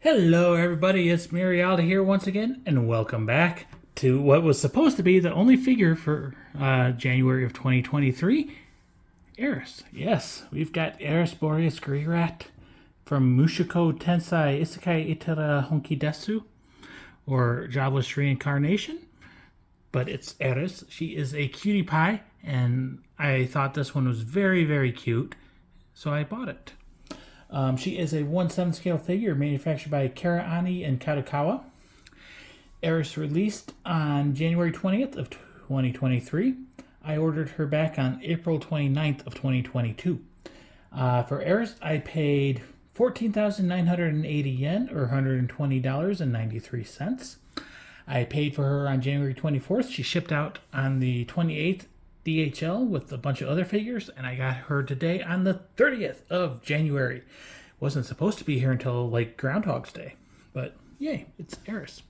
Hello everybody, it's Mirialda here once again, and welcome back to what was supposed to be the only figure for January of 2023, Eris. Yes, we've got Eris Boreas Greyrat from Mushoku Tensei Isekai Ittara Honki Dasu, or Jobless Reincarnation, but it's Eris. She is a cutie pie, and I thought this one was very, very cute, so I bought it. She is a 1/7 scale figure manufactured by Chara-Ani and Kadokawa. Eris released on January 20th of 2023. I ordered her back on April 29th of 2022. For Eris, I paid 14,980 yen, or $120.93. I paid for her on January 24th. She shipped out on the 28th DHL with a bunch of other figures, and I got her today on the 30th of January. Wasn't supposed to be here until like Groundhog's Day, but yay, it's Eris.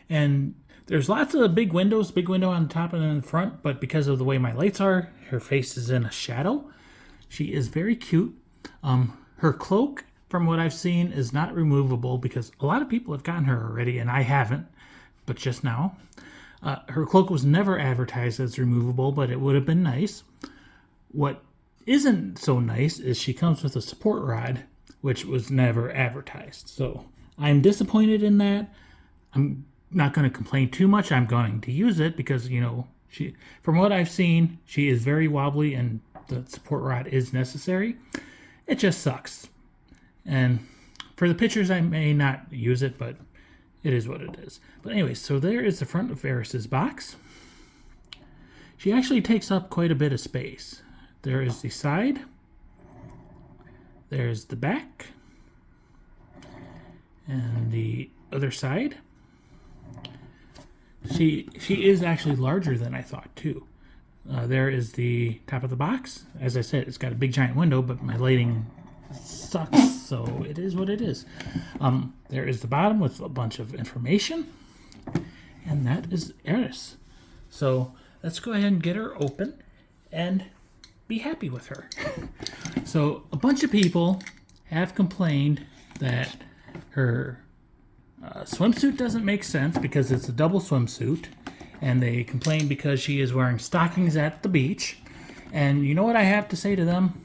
And there's lots of big windows, big window on the top and in the front, but because of the way my lights are, her face is in a shadow. She is very cute. Her cloak, from what I've seen, is not removable because a lot of people have gotten her already, and I haven't, but just now. Her cloak was never advertised as removable, but it would have been nice. What isn't so nice is she comes with a support rod, which was never advertised. So I'm disappointed in that. I'm not going to complain too much. I'm going to use it because, she, from what I've seen, she is very wobbly and the support rod is necessary. It just sucks. And for the pictures, I may not use it, but it is what it is. But anyway, so there is the front of Eris's box. She actually takes up quite a bit of space. There is the side. There's the back. And the other side. She is actually larger than I thought, too. There is the top of the box. As I said, it's got a big giant window, but my lighting sucks, so it is what it is. There is the bottom with a bunch of information, and that is Eris. So let's go ahead and get her open and be happy with her. So a bunch of people have complained that her swimsuit doesn't make sense because it's a double swimsuit, and they complain because she is wearing stockings at the beach. And you know what I have to say to them?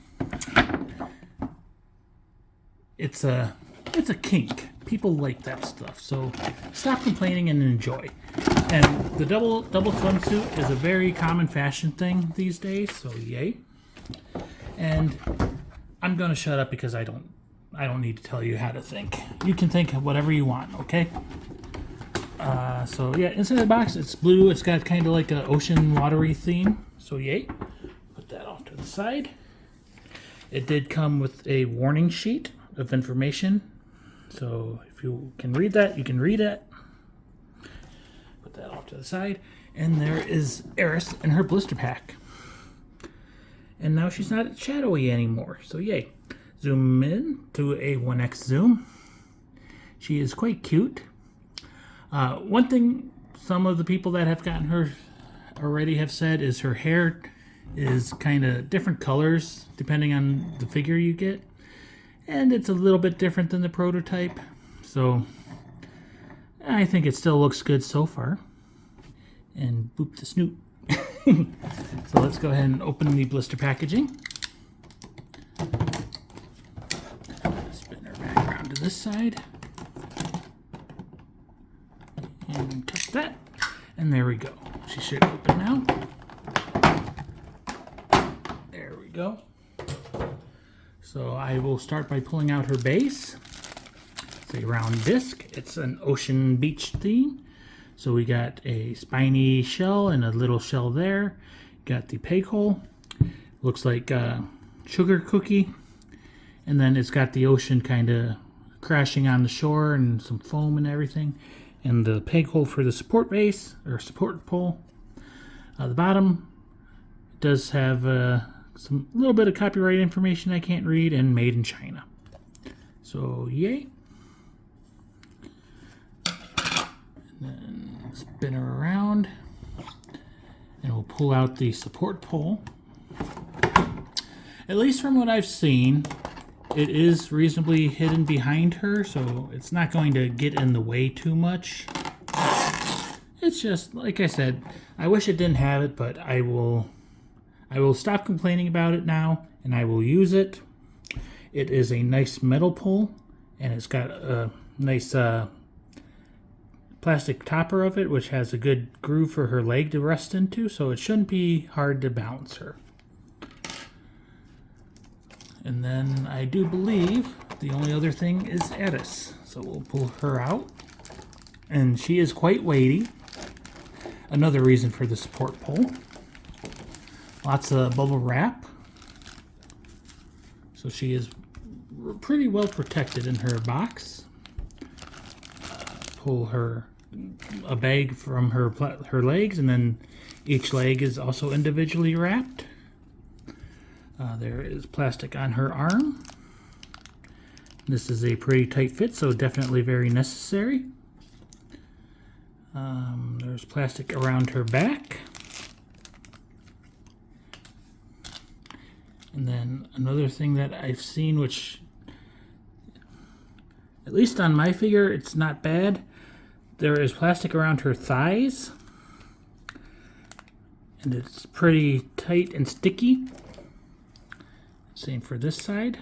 It's a kink. People like that stuff. So stop complaining and enjoy. And the double swimsuit is a very common fashion thing these days. So yay. And I'm gonna shut up because I don't need to tell you how to think. You can think of whatever you want. Okay. So yeah, inside the box it's blue. It's got kind of like an ocean watery theme. So yay. Put that off to the side. It did come with a warning sheet of information, so if you can read that, you can read it. Put that off to the side, and there is Eris in her blister pack, and now she's not shadowy anymore, so yay. Zoom in to a 1x zoom. She is quite cute. One thing some of the people that have gotten her already have said is her hair is kind of different colors depending on the figure you get. And it's a little bit different than the prototype. So I think it still looks good so far. And boop the snoot. So let's go ahead and open the blister packaging. Spin her back around to this side. And cut that. And there we go. She should open now. There we go. So I will start by pulling out her base. It's a round disc. It's an ocean beach theme. So we got a spiny shell and a little shell there. Got the peg hole. Looks like a sugar cookie. And then it's got the ocean kind of crashing on the shore and some foam and everything. And the peg hole for the support base, or support pole. The bottom does have some little bit of copyright information I can't read, and made in China. So yay. And then spin her around, and we'll pull out the support pole. At least from what I've seen, It is reasonably hidden behind her, so it's not going to get in the way too much. It's just, like I said, I wish it didn't have it, but I will stop complaining about it now, and I will use it. It is a nice metal pole, and it's got a nice plastic topper of it, which has a good groove for her leg to rest into, so it shouldn't be hard to balance her. And then I do believe the only other thing is Eris, so we'll pull her out. And she is quite weighty. Another reason for the support pole. Lots of bubble wrap. So she is pretty well protected in her box. Pull a bag from her legs, and then each leg is also individually wrapped. There is plastic on her arm. This is a pretty tight fit, so definitely very necessary. There's plastic around her back. And then another thing that I've seen, which, at least on my figure, it's not bad. There is plastic around her thighs. And it's pretty tight and sticky. Same for this side.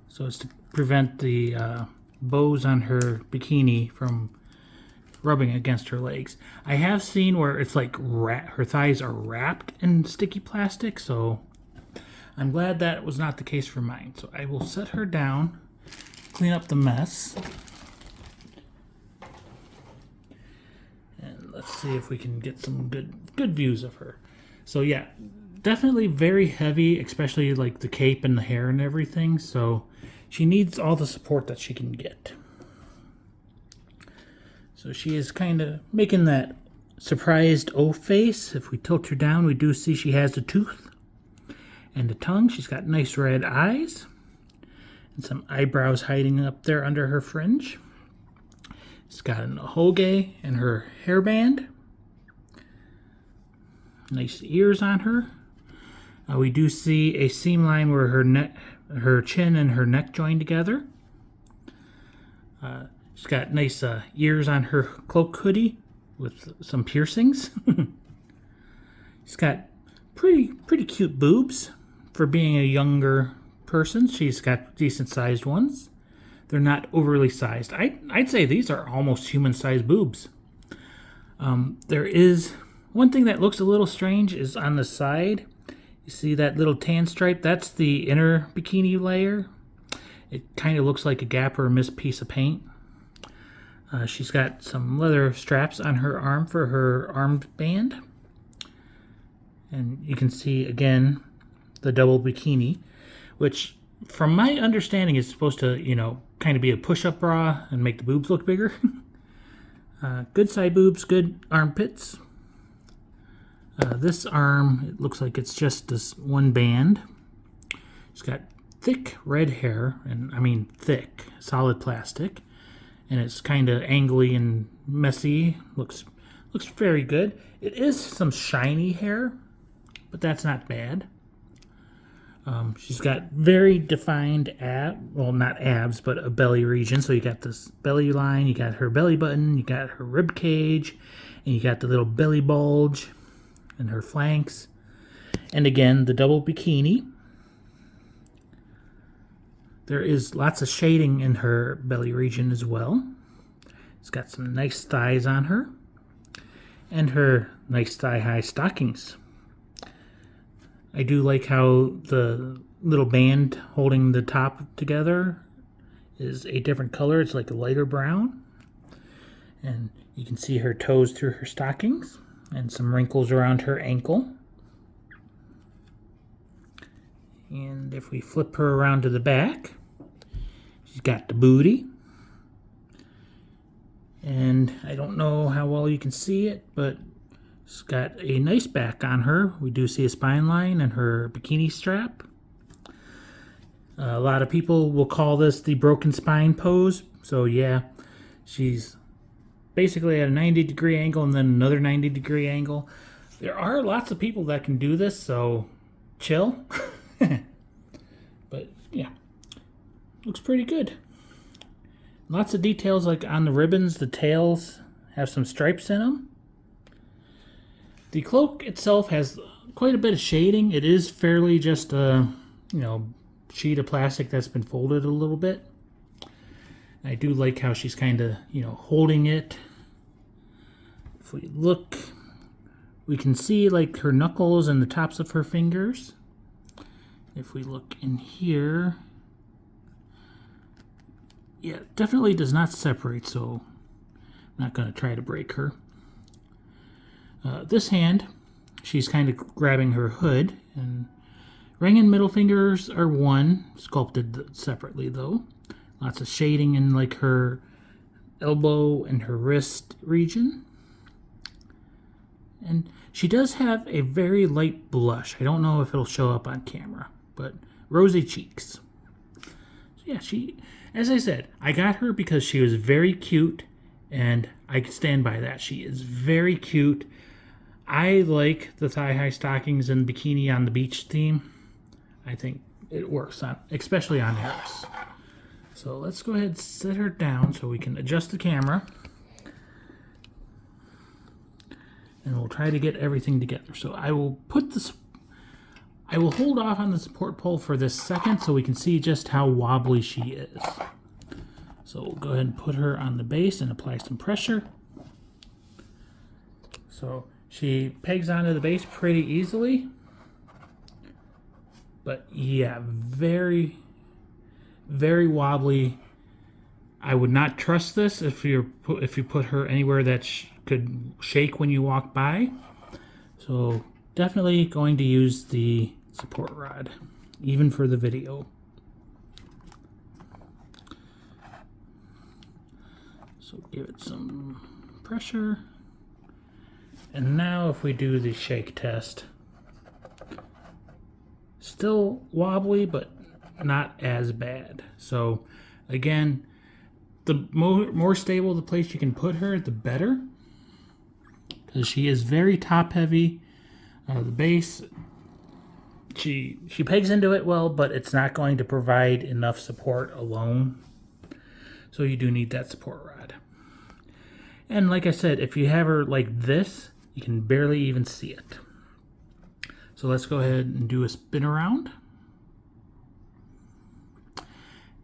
So it's to prevent the bows on her bikini from rubbing against her legs. I have seen where it's like her thighs are wrapped in sticky plastic, so I'm glad that was not the case for mine. So I will set her down, clean up the mess, and let's see if we can get some good views of her. So yeah, definitely very heavy, especially like the cape and the hair and everything, so she needs all the support that she can get. So she is kind of making that surprised O face. If we tilt her down, we do see she has a tooth and a tongue. She's got nice red eyes and some eyebrows hiding up there under her fringe. She's got an hoge in her hairband. Nice ears on her. We do see a seam line where her chin and her neck join together. She's got nice ears on her cloak hoodie with some piercings. She's got pretty cute boobs for being a younger person. She's got decent sized ones. They're not overly sized. I'd say these are almost human sized boobs. There is one thing that looks a little strange is on the side. You see that little tan stripe? That's the inner bikini layer. It kind of looks like a gap or a missed piece of paint. She's got some leather straps on her arm for her armband. And you can see, again, the double bikini, which, from my understanding, is supposed to, kind of be a push-up bra and make the boobs look bigger. Good side boobs, good armpits. This arm, it looks like it's just this one band. She's got thick red hair, and I mean thick, solid plastic. And it's kind of angly and messy. Looks very good. It is some shiny hair, but that's not bad. She's got very defined not abs, but a belly region. So you got this belly line, you got her belly button, you got her rib cage, and you got the little belly bulge and her flanks. And again, the double bikini. There is lots of shading in her belly region as well. It's got some nice thighs on her. And her nice thigh-high stockings. I do like how the little band holding the top together is a different color. It's like a lighter brown. And you can see her toes through her stockings. And some wrinkles around her ankle. And if we flip her around to the back, she's got the booty. And I don't know how well you can see it, but she's got a nice back on her. We do see a spine line and her bikini strap. A lot of people will call this the broken spine pose. So yeah, she's basically at a 90-degree angle and then another 90-degree angle. There are lots of people that can do this, so chill. But yeah, looks pretty good. Lots of details like on the ribbons. The tails have some stripes in them. The cloak itself has quite a bit of shading. It is fairly just a, sheet of plastic that's been folded a little bit. I do like how she's kind of, holding it. If we look, we can see like her knuckles and the tops of her fingers. If we look in here, yeah, definitely does not separate, so I'm not going to try to break her. This hand, she's kind of grabbing her hood, and ring and middle fingers are one, sculpted separately though. Lots of shading in like her elbow and her wrist region. And she does have a very light blush. I don't know if it'll show up on camera, but rosy cheeks. So yeah, as I said, I got her because she was very cute, and I stand by that. She is very cute. I like the thigh-high stockings and bikini on the beach theme. I think it works, especially on Eris. So let's go ahead and set her down so we can adjust the camera. And we'll try to get everything together. So I will hold off on the support pole for this second so we can see just how wobbly she is. So we'll go ahead and put her on the base and apply some pressure. So she pegs onto the base pretty easily. But yeah, very, very wobbly. I would not trust this if you put her anywhere that could shake when you walk by. So definitely going to use the support rod, even for the video. So give it some pressure. And now if we do the shake test, still wobbly, but not as bad. So again, the more stable the place you can put her, the better. Because she is very top heavy. The base, she pegs into it well, but it's not going to provide enough support alone. So you do need that support rod. And like I said, if you have her like this, you can barely even see it. So let's go ahead and do a spin around.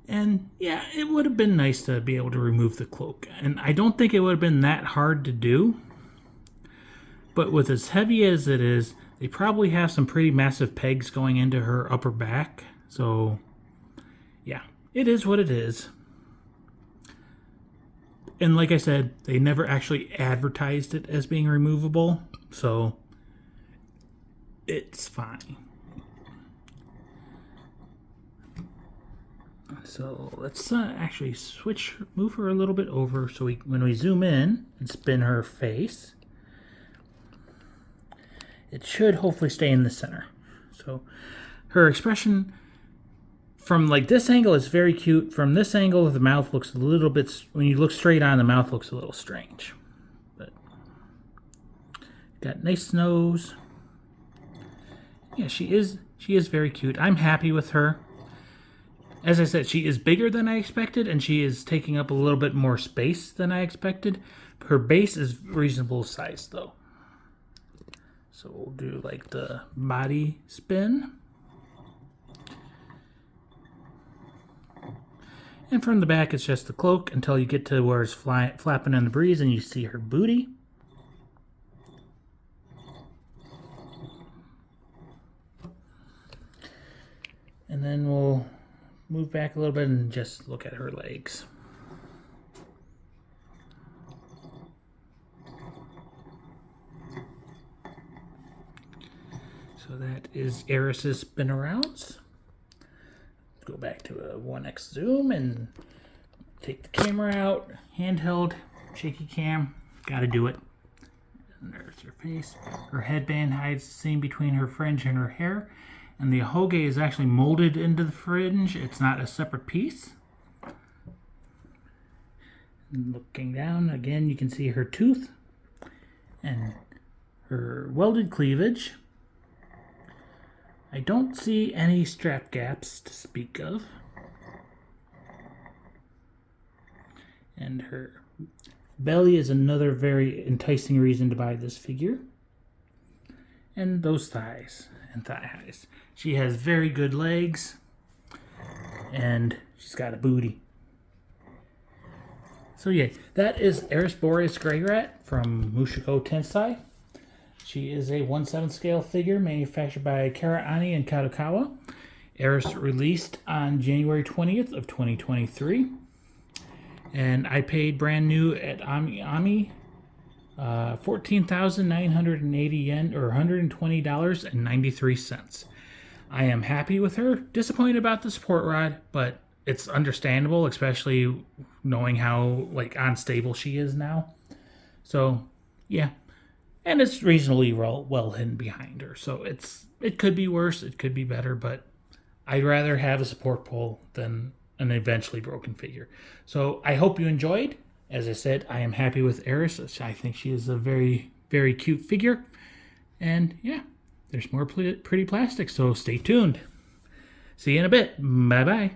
And yeah, it would have been nice to be able to remove the cloak. And I don't think it would have been that hard to do. But with as heavy as it is, they probably have some pretty massive pegs going into her upper back. So yeah, it is what it is. And like I said, they never actually advertised it as being removable. So it's fine. So let's actually move her a little bit over so when we zoom in and spin her face, it should hopefully stay in the center. So her expression from like this angle is very cute. From this angle, the mouth looks a little bit, when you look straight on, the mouth looks a little strange. But got nice nose. Yeah, she is very cute. I'm happy with her. As I said, she is bigger than I expected, and she is taking up a little bit more space than I expected. Her base is reasonable size, though. So we'll do like the body spin. And from the back, it's just the cloak until you get to where it's flapping in the breeze and you see her booty. And then we'll move back a little bit and just look at her legs. So that is Eris's spin arounds. Go back to a 1x zoom and take the camera out. Handheld, shaky cam, gotta do it. And there's her face. Her headband hides the seam between her fringe and her hair. And the hoge is actually molded into the fringe. It's not a separate piece. And looking down, again, you can see her tooth and her welded cleavage. I don't see any strap gaps to speak of. And her belly is another very enticing reason to buy this figure. And those thighs and thigh highs. She has very good legs. And she's got a booty. So yeah, that is Eris Boreas Greyrat from Mushoku Tensei. She is a 1/7 scale figure manufactured by Chara-Ani and Kadokawa. Eris released on January 20th of 2023. And I paid brand new at Ami 14,980 yen, or $120.93. I am happy with her. Disappointed about the support rod, but it's understandable, especially knowing how unstable she is now. So yeah, and it's reasonably well hidden behind her. So it could be worse, it could be better, but I'd rather have a support pole than an eventually broken figure. So I hope you enjoyed. As I said, I am happy with Eris. I think she is a very, very cute figure. And yeah, there's more pretty plastic, so stay tuned. See you in a bit. Bye-bye.